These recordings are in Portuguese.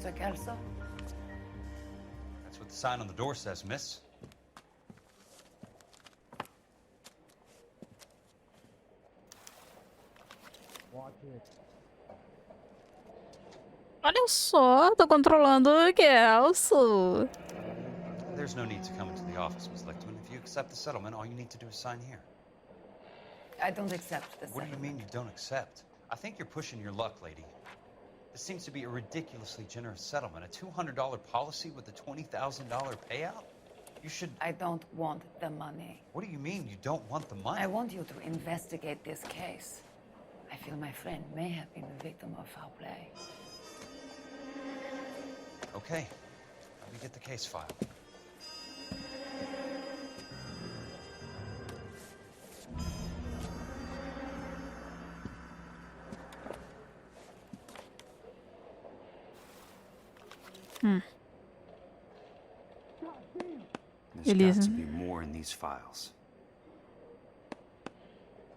Mr. Kelso? That's what the sign on the door says, miss. Olha só, tô controlando o Kelso. There's no need to come into the office, Miss Lichtman. If you accept the settlement, all you need to do is sign here. I don't accept the What do you mean you don't accept? I think you're pushing your luck, lady. This seems to be a ridiculously generous settlement. A $200 policy with a $20,000 payout? You should... I don't want the money. What do you mean you don't want the money? I want you to investigate this case. I feel my friend may have been the victim of foul play. Okay. Let me get the case file. There's got to be more in these files.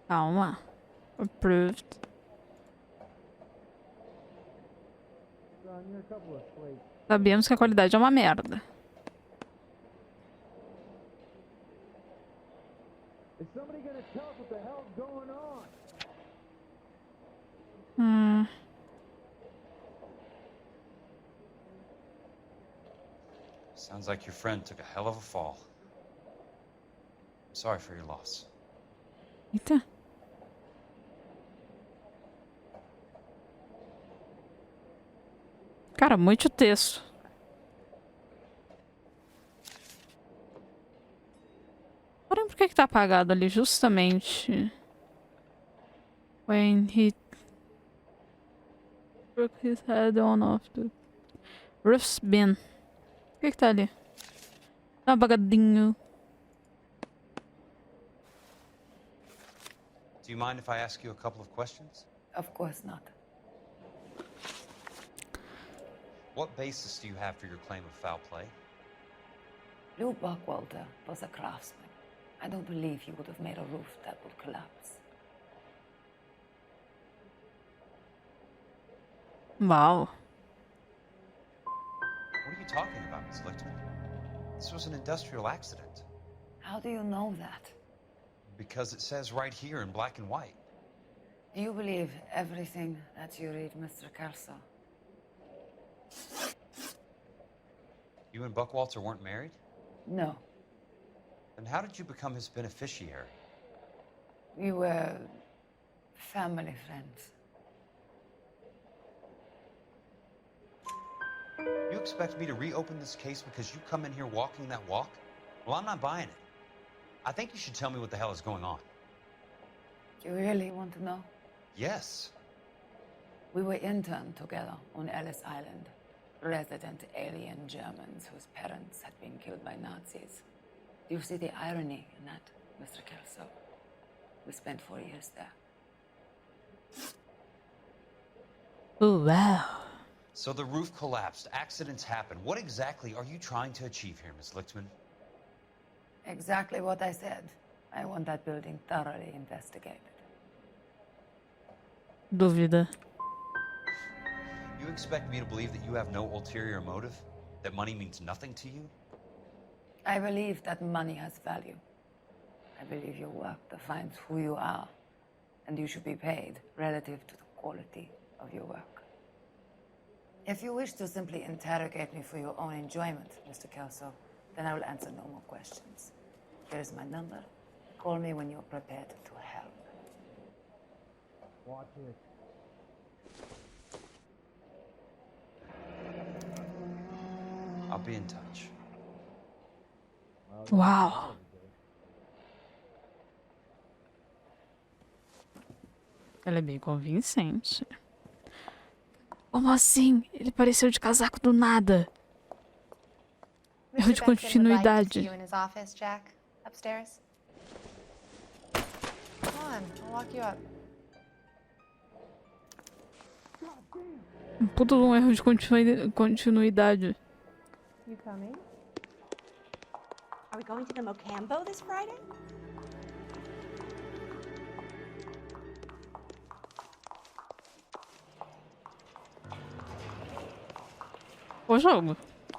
Calma. Approved. Sabemos que a qualidade é uma merda. Sounds like your friend took a hell of a fall. I'm sorry for your loss. Eita. Cara, muito texto. Porém, por que tá apagado ali? Justamente. When he broke his head on off the roof's bin. Por que tá ali? Tá apagadinho. Do you mind if I ask you a couple of questions? Of course not. What basis do you have for your claim of foul play? Lou Buckwalter was a craftsman. I don't believe he would have made a roof that would collapse. Wow. What are you talking about, Miss Lichtman? This was an industrial accident. How do you know that? Because it says right here in black and white. Do you believe everything that you read, Mr. Kelso? You and Buckwalter weren't married? No. Then how did you become his beneficiary? We were family friends. You expect me to reopen this case because you come in here walking that walk? Well, I'm not buying it. I think you should tell me what the hell is going on. You really want to know? Yes. We were interned together on Ellis Island. Resident alien Germans whose parents had been killed by Nazis. Do you see the irony in that, Mr. Kelso? We spent 4 years there. Oh, wow. So the roof collapsed, accidents happen. What exactly are you trying to achieve here, Miss Lichtman? Exactly what I said. I want that building thoroughly investigated. Dúvida. You expect me to believe that you have no ulterior motive? That money means nothing to you? I believe that money has value. I believe your work defines who you are, and you should be paid relative to the quality of your work. If you wish to simply interrogate me for your own enjoyment, Mr. Kelso, then I will answer no more questions. Here is my number. Call me when you're prepared to help. Watch it. I'll be in touch. Uau. Ela é bem convincente. Como assim? Ele pareceu de casaco do nada. Erro de continuidade. You in his office, Jack? Upstairs? Come on, I'll walk you up. Um puto de um erro de continuidade. You coming? Are we going to the Mocambo this Friday? O jogo.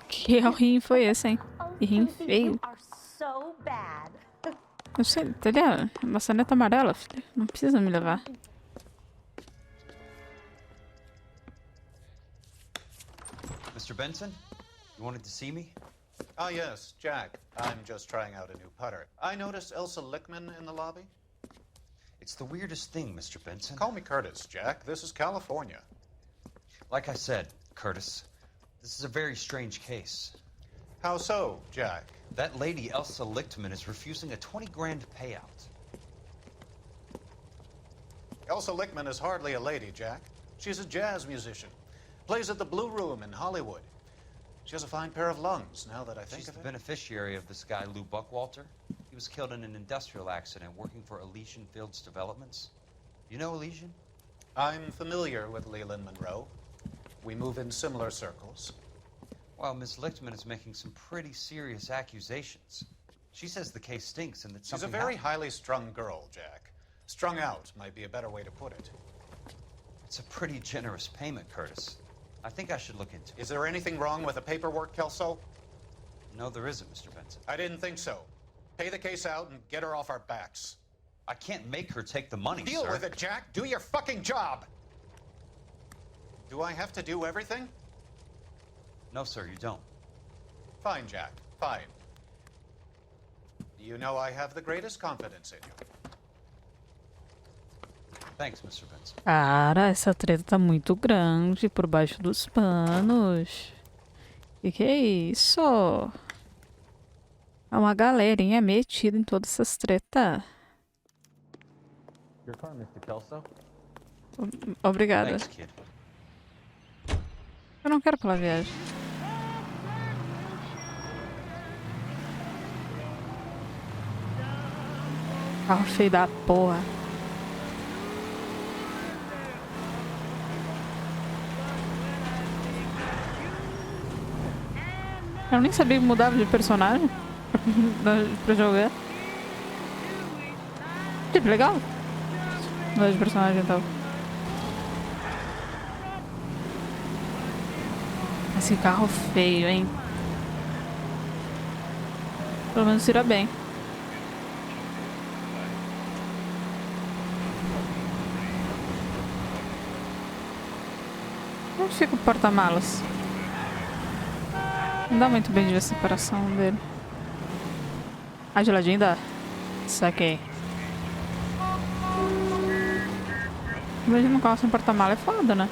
Que rim foi esse, hein? Que rim Susie, feio. you are so bad. Eu sei, entendeu? Maçaneta amarela, filho. Não precisa me levar. Mr. Benson, you wanted to see me? Ah, yes, Jack. I'm just trying out a new putter. I noticed Elsa Lickman in the lobby. It's the weirdest thing, Mr. Benson. Call me Curtis, Jack. This is California. Like I said, Curtis, this is a very strange case. How so, Jack? That lady, Elsa Lichtman, is refusing a 20 grand payout. Elsa Lickman is hardly a lady, Jack. She's a jazz musician. Plays at the Blue Room in Hollywood. She has a fine pair of lungs, now that I think She's of the it. beneficiary of this guy, Lou Buckwalter. He was killed in an industrial accident working for Elysian Fields Developments. You know Elysian? I'm familiar with Leland Monroe. We move in similar circles. Well, Miss Lichtman is making some pretty serious accusations. She says the case stinks and that She's a something very happened. highly strung girl, Jack. Strung out might be a better way to put it. It's a pretty generous payment, Curtis. I think I should look into it. Is there anything wrong with the paperwork, Kelso? No, there isn't, Mr. Benson. I didn't think so. Pay the case out and get her off our backs. I can't make her take the money, Deal sir. with it, Jack. Do your fucking job. Do I have to do everything? No, sir, you don't. Fine, Jack. Fine. You know I have the greatest confidence in you. Thanks, Mr. Benson. Cara, essa treta tá muito grande por baixo dos panos. Que é isso? É uma galerinha metida em todas essas tretas. Your car, Mr. Kelso. Obrigada. Thanks, kid. Eu não quero aquela viagem. Carro feio da porra. Eu nem sabia que mudava de personagem pra jogar. Tipo, legal. Mudar de personagem e tal. Esse carro feio, hein? Pelo menos tira bem. Onde fica o porta-malas? Não dá muito bem de ver a separação dele. Ah, geladinho dá. Saquei. Imagina um carro sem porta-mala é foda, né?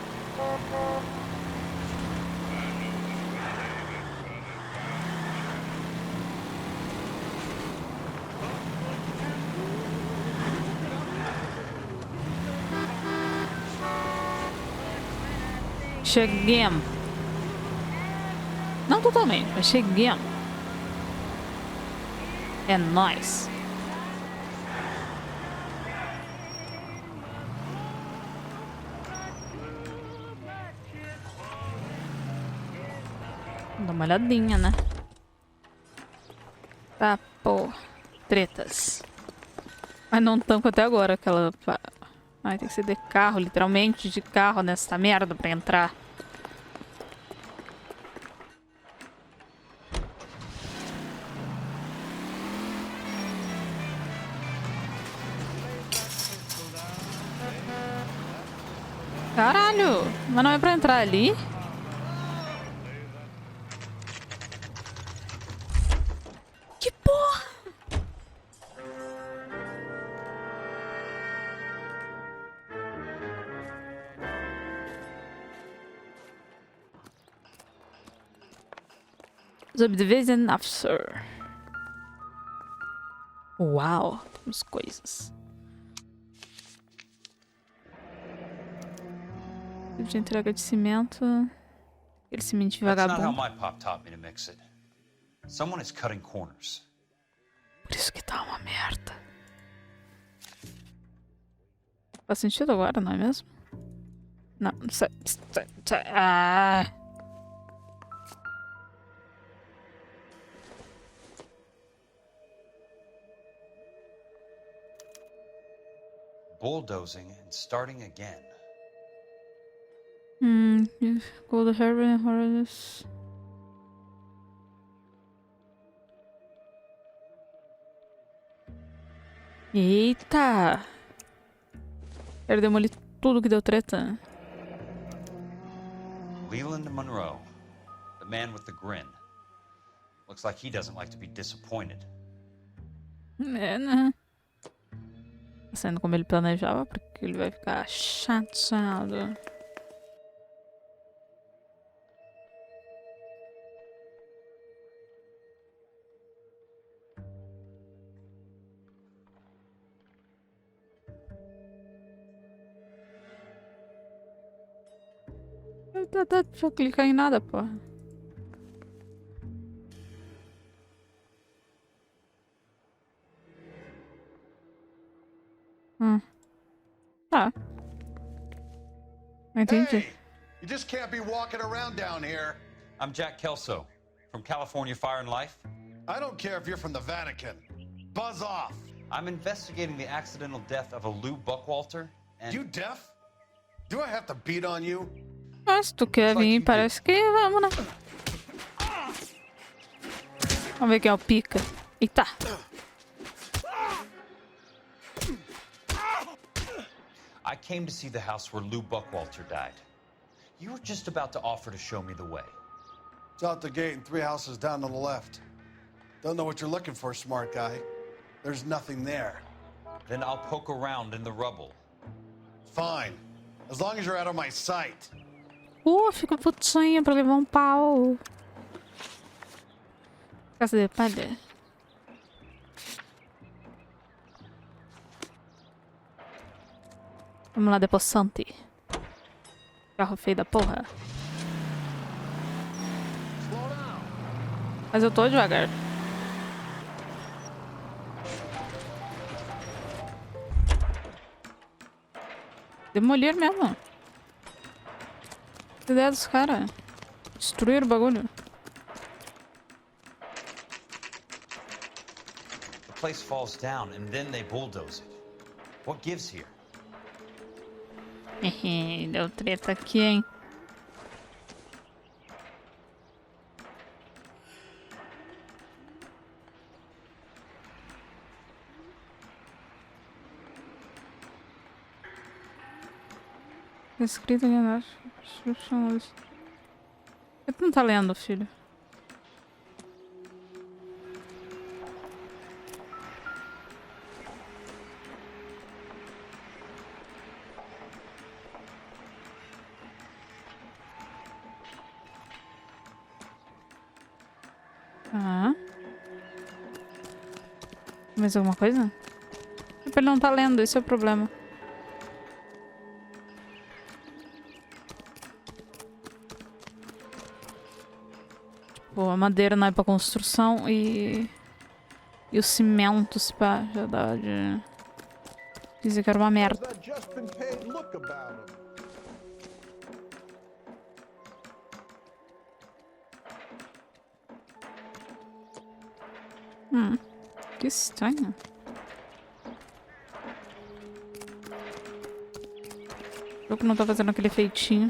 Cheguemos. Não totalmente, mas cheguemos. É nóis. Dá uma olhadinha, né? Tá, pô. Tretas. Mas não tanto até agora, aquela... Ai, tem que ser de carro, literalmente de carro nessa merda pra entrar. Caralho! Mas não é pra entrar ali? Que porra! Subdivision Officer. Uau, temos coisas. De entrega de cimento. Aquele cimento That's not how vagabundo. my pop taught me to mix it. Someone is cutting corners. Por isso que tá uma merda. Faz sentido agora, não é mesmo? Não, ah. Bulldozing and starting again. Gold Heaven, Horrors. Eita! Quero demolir tudo que deu treta. Leland Monroe, the man with the grin. Looks like he doesn't like to be disappointed. É, né? Tá saindo como ele planejava, porque ele vai ficar chateado. Deixa eu clicar em nada, porra. Tá. Entendi. Hey, you just can't be walking around down here. I'm Jack Kelso, from California Fire and Life. I don't care if you're from the Vatican. Buzz off. I'm investigating the accidental death of a Lou Buckwalter, and... You deaf? Do I have to beat on you? Ah, se tu quer vir, parece que vamos, né? Vamos ver quem é o pica. Eita. I came to see the house where Lou Buckwalter died. You were just about to offer to show me the way. It's out the gate and 3 houses down on the left. Don't know what you're looking for, smart guy. There's nothing there. Then I'll poke around in the rubble. Fine. As long as you're out of my sight. Fica putinha pra levar um pau. Casa de palha. Vamos lá, depossante. Carro feio da porra. Mas eu tô devagar. Demolir mesmo. Que ideia dos caras? Destruir o bagulho. The place falls down and then they bulldoze it. What gives here? Deu treta aqui, hein? Escrito ali embaixo. Por que tu não tá lendo, filho? Ah. Mais alguma coisa? Ele não tá lendo, esse é o problema. Tipo, a madeira não é pra construção e o cimento, se pá, já dá de dizer que era uma merda. Que estranho. O jogo não tá fazendo aquele efeitinho.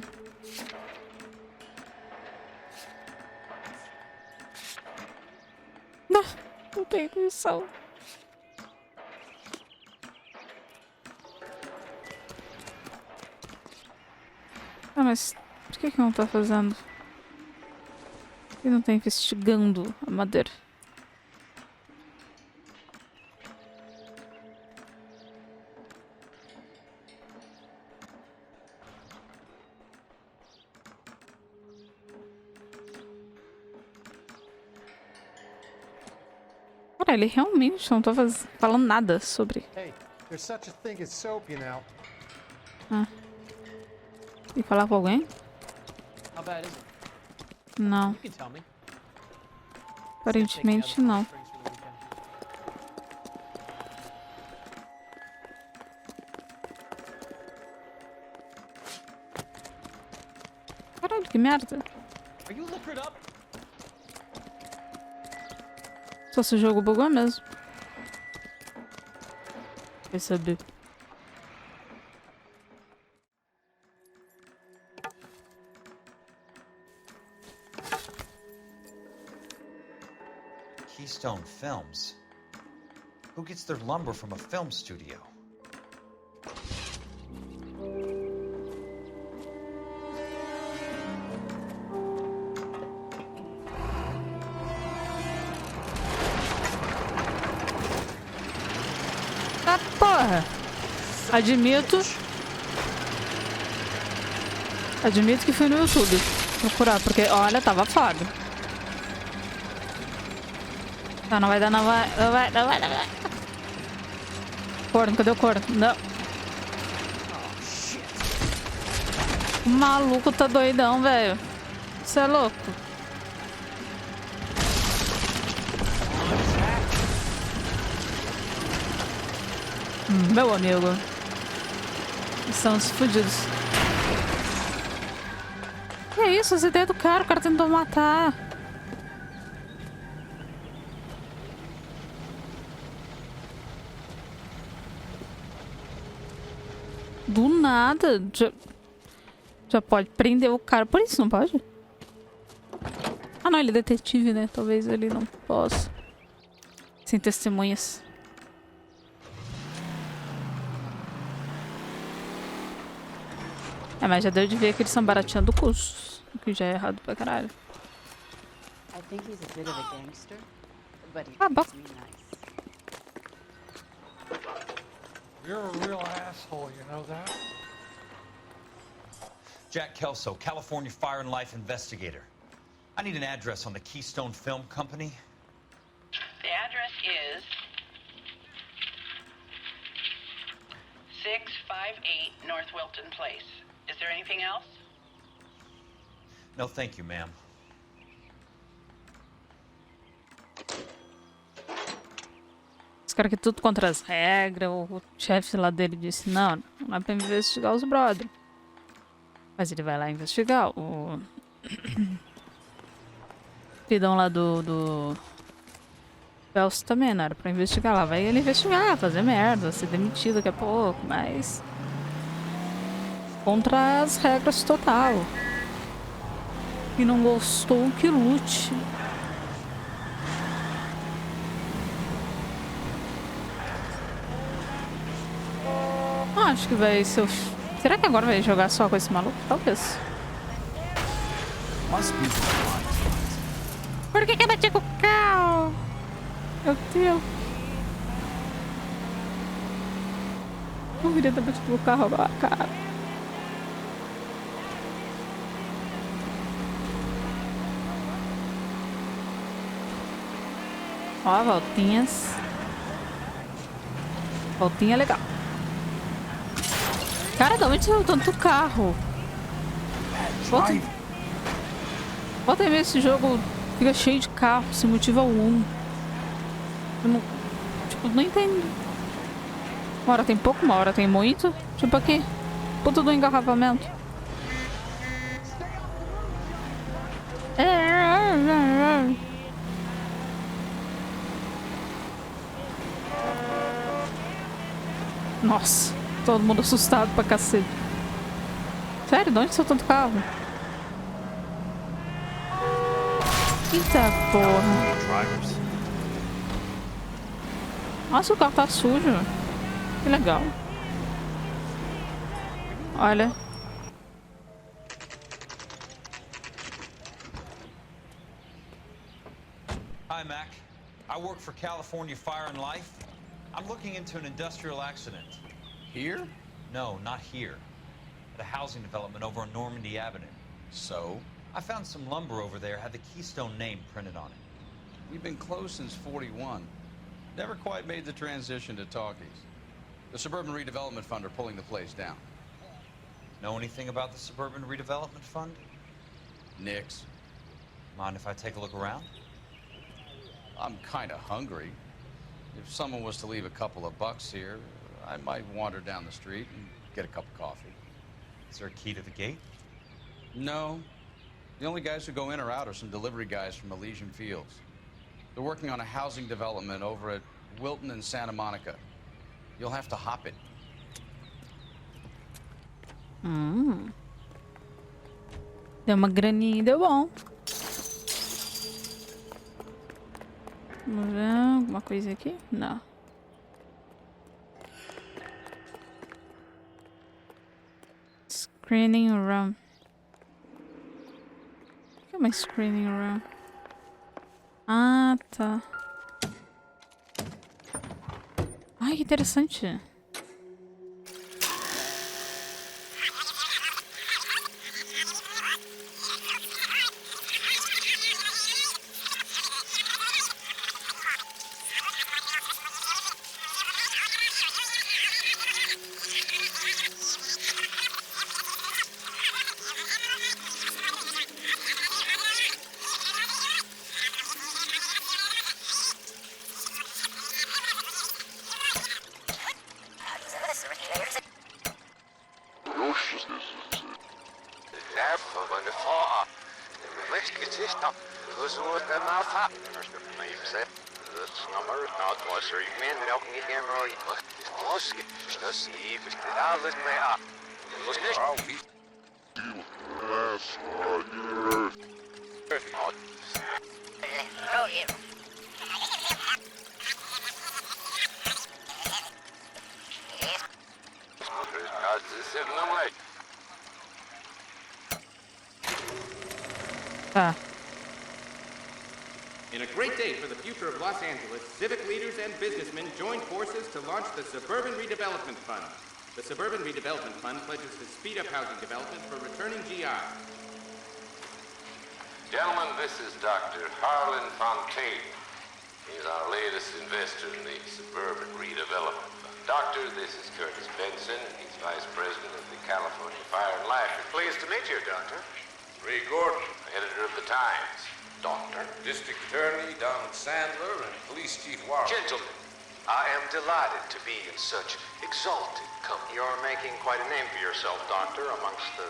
Não tem condição. Ah, mas por que não tá fazendo? Por que não tá investigando a madeira? Cara, ele realmente não tá falando nada sobre. Hey, there's such a thing as soap, you know. E falar com alguém? How bad is it? Não. You can tell me. Aparentemente não. Caralho, que merda. Are you liquored up? Só se o jogo bugou mesmo. Vai saber. Keystone Films. Who gets their lumber from a film studio? Ah, porra! Admito que fui no YouTube procurar, porque, olha, tava foda. Tá, não vai dar, não vai. Corno, cadê o corno? Não. O maluco tá doidão, velho. Você é louco. Meu amigo. Estamos fodidos. Que isso? As ideias do cara. O cara tentou matar. Do nada. Já pode prender o cara por isso, não pode? Ah, não. Ele é detetive, né? Talvez ele não possa. Sem testemunhas. É, mas já deu de ver que eles são barateando custos. O que já é errado pra caralho. I think he's a bit of a gangster, but he Ah, bom. treats me nice. You're a real asshole, you know that? Jack Kelso, California Fire and Life investigator. I need an address on the Keystone Film Company. The address is 658 North Wilton Place. Is there anything else? No, thank you, ma'am. Os caras que tudo contra as regras. O chefe lá dele disse, não é pra investigar os brothers. Mas ele vai lá investigar. O pidão lá do Pelso também, não era pra investigar. Lá vai ele investigar, fazer merda, ser demitido daqui a pouco, mas contra as regras total. E não gostou que lute. Acho que vai ser o... Será que agora vai jogar só com esse maluco? Talvez. Por que eu bati com o carro? Meu Deus. Não queria ter batido o carro agora, cara. Ó, voltinhas. Voltinha legal. Cara, de onde saiu tanto carro? Volta aí ver esse jogo fica cheio de carro, sem motivo algum. Eu não, tipo, não entendo. Uma hora tem pouco, uma hora tem muito. Tipo aqui, puta do engarrafamento. Nossa, todo mundo assustado pra cacete. Sério, de onde saiu tanto carro? Eita porra. Nossa, o carro tá sujo. Que legal. Olha. Hi, Mac. I work for California Fire and Life. I'm looking into an industrial accident. Here? No, not here. At a housing development over on Normandy Avenue. So? I found some lumber over there, had the Keystone name printed on it. We've been closed since '41. Never quite made the transition to talkies. The Suburban Redevelopment Fund are pulling the place down. Know anything about the Suburban Redevelopment Fund? Nix. Mind if I take a look around? I'm kind of hungry. If someone was to leave a couple of bucks here, I might wander down the street and get a cup of coffee. Is there a key to the gate? No. The only guys who go in or out are some delivery guys from Elysian Fields. They're working on a housing development over at Wilton and Santa Monica. You'll have to hop it. Deu uma graninha, deu bom. Vamos ver alguma coisa aqui? Não. Screening room. O que é uma screening room? Ah, tá. Ai, que interessante. Tá. In a great day for the future of Los Angeles, civic leaders and businessmen joined forces to launch the Suburban Redevelopment Fund. The Suburban Redevelopment Fund pledges to speed up housing development for returning GI. Gentlemen, this is Dr. Harlan Fontaine. He's our latest investor in the Suburban Redevelopment Fund. Doctor, this is Curtis Benson. He's Vice President of the California Fire and Life. Pleased to meet you, Doctor. Ray Gordon, editor of the Times. Doctor. District Attorney Donald Sandler and Police Chief Warren. Gentlemen, I am delighted to be in such exalted company. You're making quite a name for yourself, Doctor, amongst the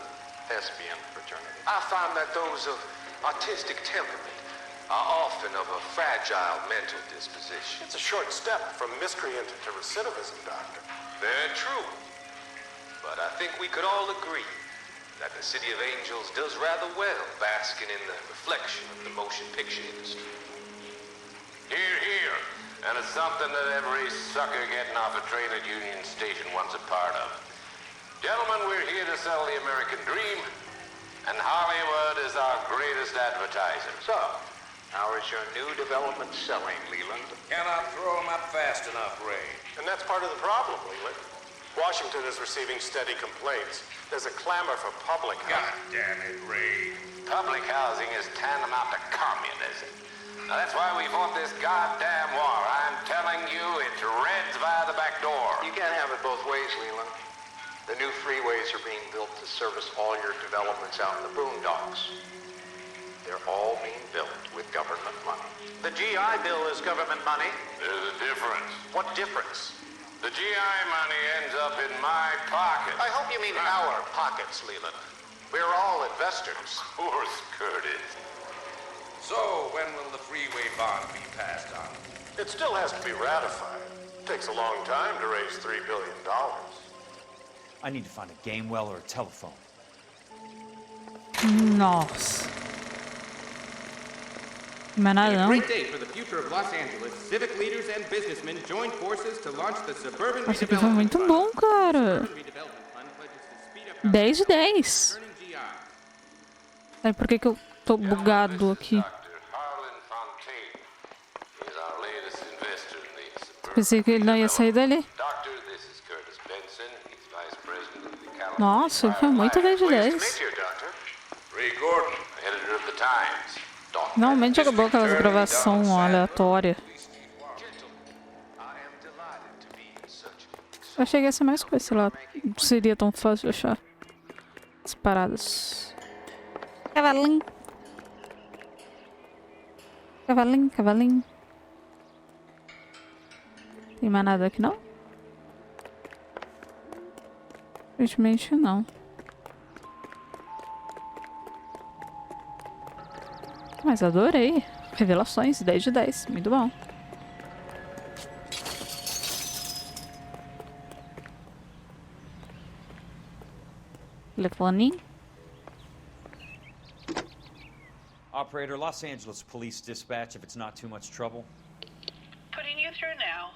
thespian fraternity. I find that those of artistic temperament are often of a fragile mental disposition. It's a short step from miscreant to recidivism, Doctor. Very true. But I think we could all agree that the City of Angels does rather well basking in the reflection of the motion picture industry. Hear, hear. And it's something that every sucker getting off a train at Union Station wants a part of. Gentlemen, we're here to sell the American dream, and Hollywood is our greatest advertiser. So, how is your new development selling, Leland? Cannot throw them up fast enough, Ray. And that's part of the problem, Leland. Washington is receiving steady complaints. There's a clamor for public housing. God damn it, Ray. Public housing is tantamount to communism. Now, that's why we fought this goddamn war. I'm telling you, it's Reds via the back door. You can't have it both ways, Leland. The new freeways are being built to service all your developments out in the boondocks. They're all being built with government money. The GI Bill is government money. There's a difference. What difference? The GI money ends up in my pocket. I hope you mean our pockets, Leland. We're all investors. Of course, Curtis. So, when will the freeway bond be passed on? It still has to be ratified. It takes a long time to raise $3 billion. I need to find a game well or a telephone. Nossa. Mas nada In a não. great day for the future of Los Angeles, civic leaders and businessmen joined forces to launch the Suburban Nossa, que foi Redevelopment muito Fund. bom, cara. Suburban Redevelopment Fund pledges to speed up 10 de 10. returning GI. Aí, por que eu tô bugado aqui? Dr. Harlan Fontaine. He's our latest investor in the Suburban Pensei que ele não ia sair dali. Doctor, this is Curtis Benson. He's Vice President of the California Nossa, Fire foi and muito Life. 10 de Pleased to 10. meet you, Doctor. Ray Gordon, editor of the Times. Doctor. Finalmente acabou aquelas gravação aleatória. Eu achei que ia ser mais coisa, sei lá. Não seria tão fácil de achar as paradas. Cavalinho. Cavalinho, cavalinho. Tem mais nada aqui não? Aparentemente não. Mas adorei. Revelações, 10 de 10. Muito bom. Telefoninho. Operator, Los Angeles Police Dispatch, if it's not too much trouble. Putting you through now.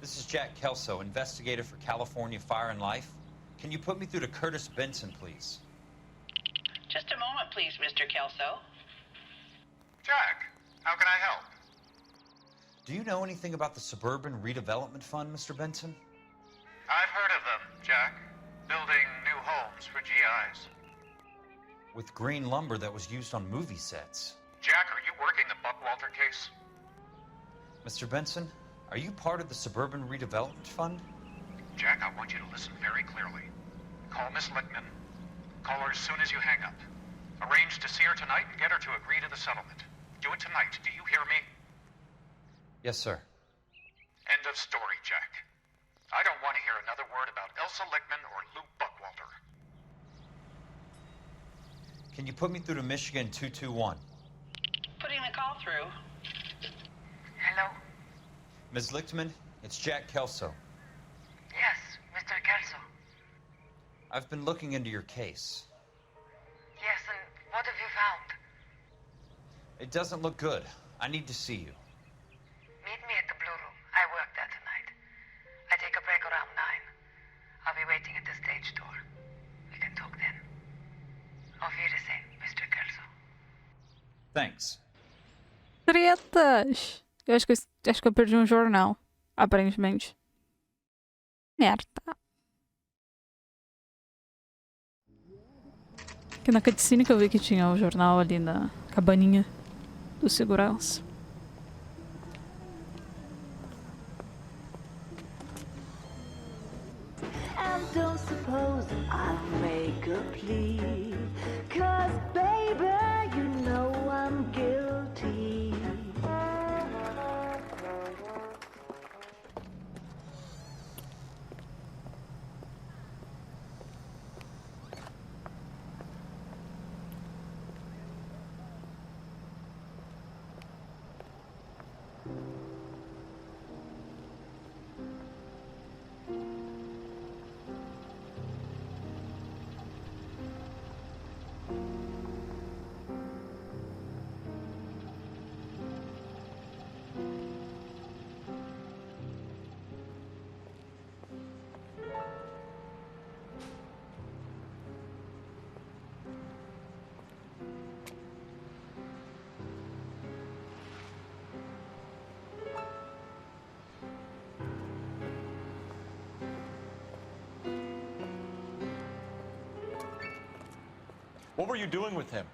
This is Jack Kelso, investigator for California Fire and Life. Can you put me through to Curtis Benson, please? Just a moment, please, Mr. Kelso. Jack, how can I help? Do you know anything about the Suburban Redevelopment Fund, Mr. Benson? I've heard of them, Jack. Building new homes for GIs. With green lumber that was used on movie sets. Jack, are you working the Buckwalter case? Mr. Benson, are you part of the Suburban Redevelopment Fund? Jack, I want you to listen very clearly. Call Miss Lickman. Call her as soon as you hang up. Arrange to see her tonight and get her to agree to the settlement. Do it tonight. Do you hear me? Yes, sir. End of story, Jack. I don't want to hear another word about Elsa Lickman or Lou Buckwalter. Can you put me through to Michigan 221? Putting the call through. Hello? Ms. Lichtman, it's Jack Kelso. Yes, Mr. Kelso. I've been looking into your case. Yes, and what have you found? It doesn't look good. I need to see you. Meet me at the Blue Room. I work there tonight. I take a break around 9. I'll be waiting at the stage door. We can talk then. Auf Wiedersehen, Mr. Kelso. Thanks. Tretas! Acho que eu perdi um jornal, aparentemente. Merda. Que na cutscene que eu vi que tinha o jornal ali na cabaninha do segurança. And don't suppose I'll make a plea, 'cause baby, you know I'm guilty. What were you doing with him?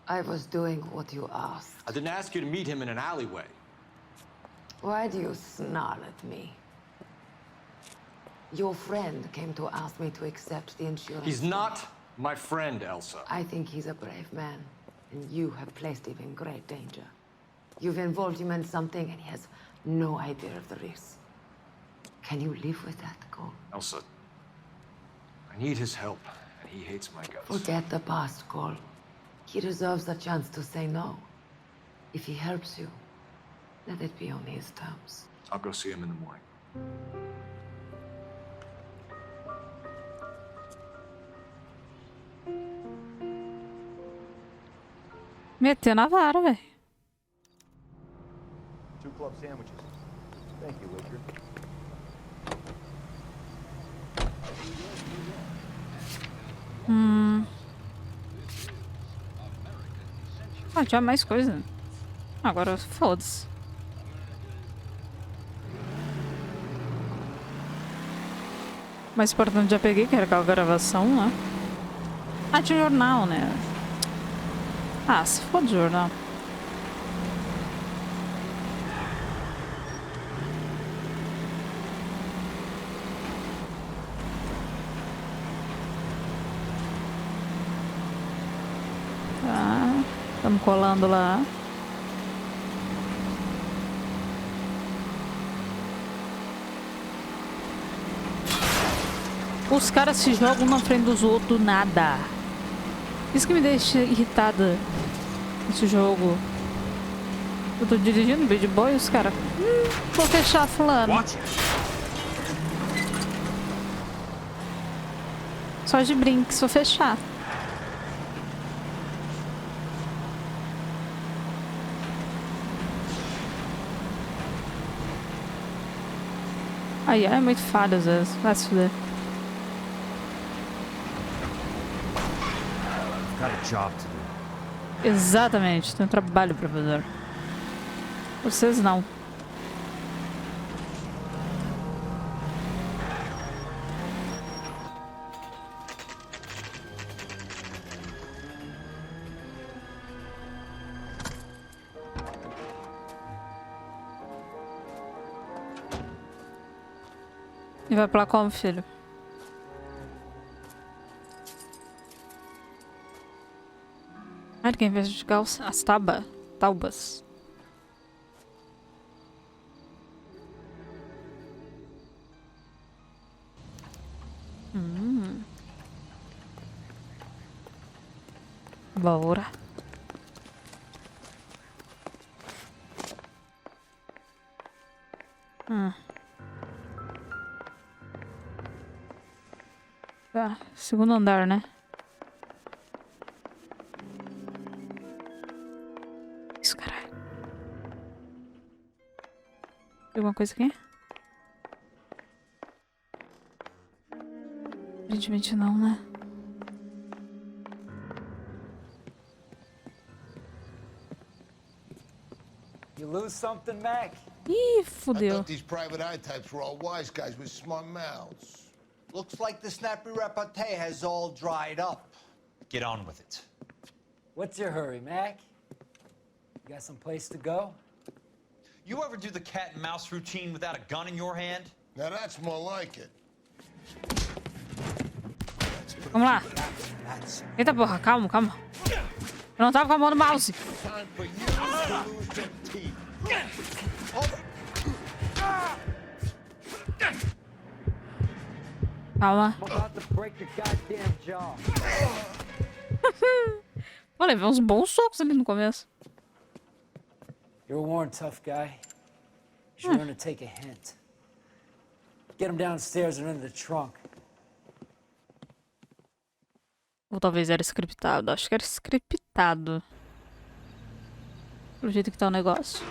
I was doing what you asked. I didn't ask you to meet him in an alleyway. Why do you snarl at me? Your friend came to ask me to accept the insurance. He's not my friend, Elsa. I think he's a brave man, and you have placed him in great danger. You've involved him in something, and he has no idea of the risk. Can you live with that, Cole? Elsa, I need his help, and he hates my guts. Forget the past, Cole. He deserves a chance to say no. If he helps you, let it be on his terms. I'll go see him in the morning. Meteu na vara, velho. 2 club sandwiches. Thank you, waiter. Ah, tinha mais coisa. Agora foda-se. Mais importante já peguei, que era aquela gravação, né? Ah, tinha jornal, né? Ah, se for de jornal. Tá, estamos colando lá. Os caras se jogam na frente dos outros do nada. Isso que me deixa irritada nesse jogo. Eu tô dirigindo Bad Boy e os caras... vou fechar fulano. Só de brinks, vou fechar. Aí é muito falha às vezes. Vai se fuder. got a job to do. Exatamente, tem um trabalho pra fazer. Vocês não. E vai pra lá como, filho? Ah, ele quer investigar as taubas. Bora. Tá, segundo andar, né? Isso, caralho. Tem alguma coisa aqui? Aparentemente não, né? You lose something, Mac? Ih, I fudeu. thought these private eye types were all wise guys with smart mouths. Looks like the snappy repartee has all dried up. Get on with it. What's your hurry, Mac? You got some place to go? You ever do the cat and mouse routine without a gun in your hand? Now that's more like it. Vamos lá. Eita porra, calma, calma. Eu não tava com a mão no mouse. Time for you to lose your teeth. Calma. I'm about to break your goddamn jaw. Vou levar uns bons socos ali no começo. You're a worn, tough guy. You should learn to take a hint. Get him downstairs and into the trunk. Ou talvez era scriptado. Acho que era scriptado. Pelo jeito que tá o negócio.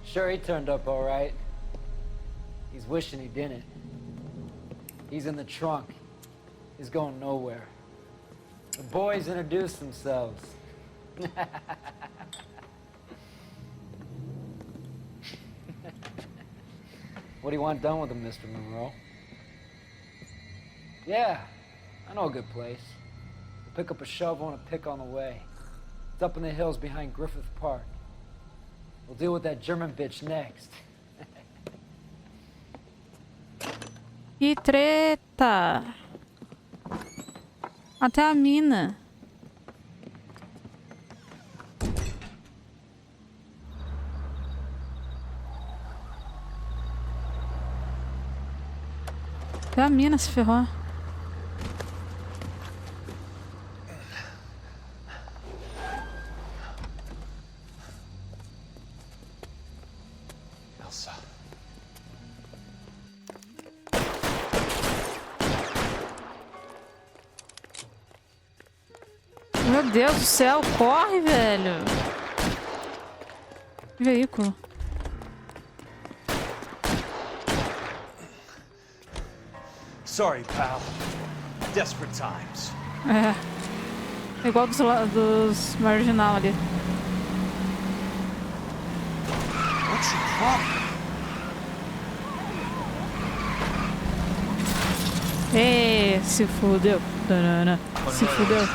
Sure, he turned up all right. He's wishing he didn't. He's in the trunk. He's going nowhere. The boys introduced themselves. What do you want done with him, Mr. Monroe? Yeah, I know a good place. We'll pick up a shovel and a pick on the way. It's up in the hills behind Griffith Park. We'll deal with that German bitch next. Que treta! Até a mina. Até a mina se ferrou. Meu Deus do céu, corre, velho. Que veículo. Sorry, pal. Desperate times. É igual dos marginal ali. What's your problem? Se fudeu. Se fudeu.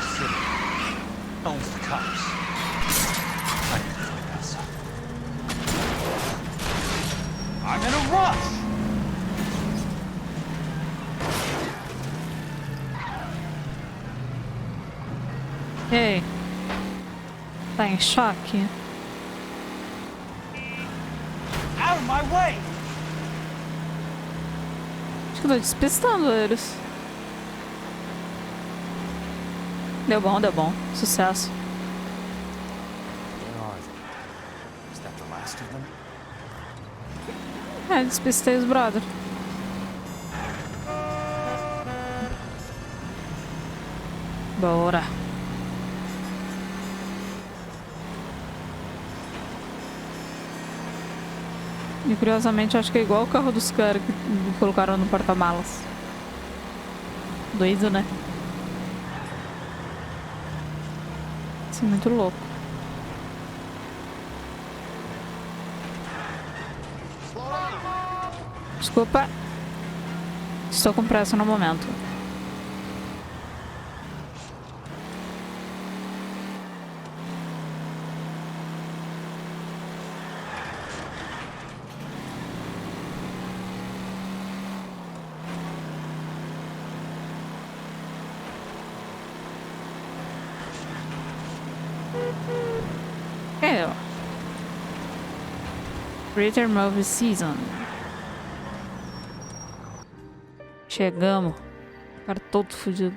Owns the cops. I need to find Elsa. I'm in a rush! Ei. Tá em choque? Out of my way! Acho que eu tô despistando eles. Deu bom, deu bom. Sucesso. Where are they? Just have to most of them. É, despistei os brother. Bora. E curiosamente acho que é igual o carro dos caras que colocaram no porta-malas. Doido, né? Isso é muito louco. Desculpa. Estou com pressa no momento. É. Greater Movie Season. Chegamos. O cara todo fudido.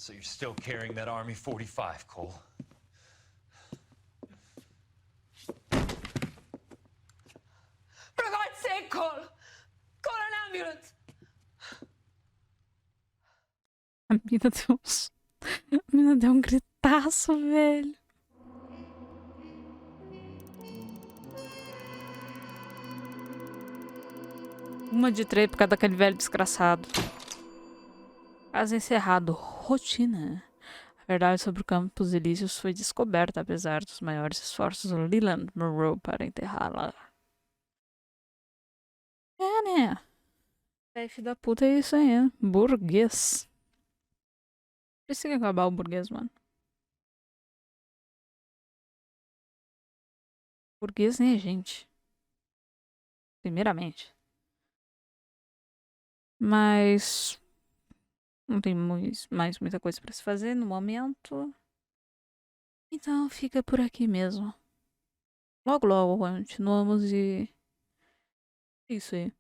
So you're still carrying that Army 45, Cole? For God's sake, Cole! Call an ambulance! A mina deu um gritaço, velho. Uma de três por causa daquele velho desgraçado. Caso encerrado. Rotina. A verdade sobre o Campos Elíseos foi descoberta, apesar dos maiores esforços do Leland Monroe para enterrá-la. É, né? Filho da puta é isso aí, né? Burguês. Precisa acabar o burguês, mano. Burguês nem é gente. Primeiramente. Mas não tem mais muita coisa pra se fazer no momento. Então fica por aqui mesmo. Logo, logo continuamos e... Isso aí.